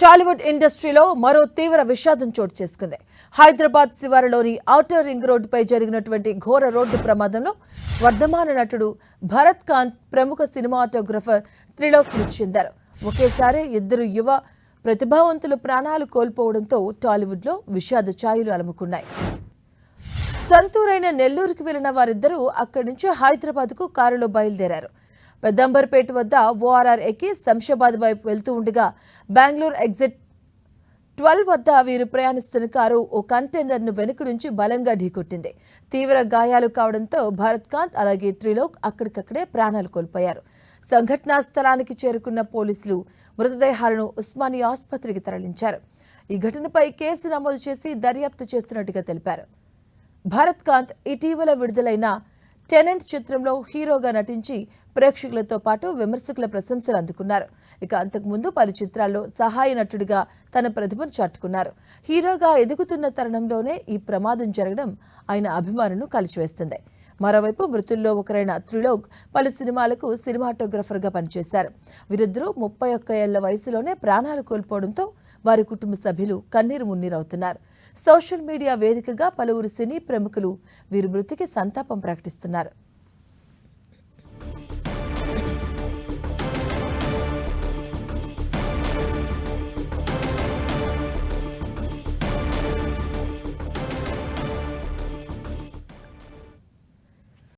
టాలీవుడ్ ఇండస్ట్రీలో మరో తీవ్ర విషాదం చోటు చేసుకుంది. హైదరాబాద్ శివారులోని ఔటర్ రింగ్ రోడ్డుపై జరిగినటువంటి ఘోర రోడ్డు ప్రమాదంలో వర్ధమాన నటుడు భరత్ కాంత్, ప్రముఖ సినిమాటోగ్రఫర్ త్రిలోక్ మృతి చెందారు. ఒకేసారి ఇద్దరు యువ ప్రతిభావంతులు ప్రాణాలు కోల్పోవడంతో టాలీవుడ్లో విషాద ఛాయలు అలుముకున్నాయి. సొంతూరైన నెల్లూరుకు వెళ్లిన వారిద్దరూ అక్కడి నుంచి హైదరాబాద్కు కారులో బయలుదేరారు. పెద్దంబర్పేట వద్ద ఓఆర్ఆర్ ఎక్కి శంషాబాద్ వైపు వెళ్తూ ఉండగా బెంగళూరు ఎగ్జిట్ 12 వద్ద వీరు ప్రయాణిస్తున్న కారు ఓ కంటైనర్ను వెనుక నుంచి బలంగా ఢీకొట్టింది. తీవ్ర గాయాలు కావడంతో భరత్ కాంత్ అలాగే త్రిలోక్ అక్కడికక్కడే ప్రాణాలు కోల్పోయారు. సంఘటనా స్థలానికి చేరుకున్న పోలీసులు మృతదేహాలను ఉస్మానియా ఆసుపత్రికి తరలించారు. ఈ ఘటనపై కేసు నమోదు చేసి దర్యాప్తు చేస్తున్నట్టుగా తెలిపారు. భరత్ కాంత్ ఇటీవల విడుదలైన టెనెంట్ చిత్రంలో హీరోగా నటించి ప్రేక్షకులతో పాటు విమర్శకుల ప్రశంసలు అందుకున్నారు. ఇక అంతకుముందు పలు చిత్రాల్లో సహాయ నటుడిగా తన ప్రతిభను చాటుకున్నారు. హీరోగా ఎదుగుతున్న తరుణంలోనే ఈ ప్రమాదం జరగడం ఆయన అభిమానులను కలిచివేస్తుంది. మరోవైపు మృతుల్లో ఒకరైన త్రిలోక్ పలు సినిమాలకు సినిమాటోగ్రఫర్గా పనిచేశారు. వీరిద్దరూ 31 ఏళ్ల వయసులోనే ప్రాణాలు కోల్పోవడంతో వారి కుటుంబ సభ్యులు కన్నీరు మున్నీరవుతున్నారు. సోషల్ మీడియా వేదికగా పలువురు సినీ ప్రముఖులు వీరి మృతికి సంతాపం ప్రకటిస్తున్నారు.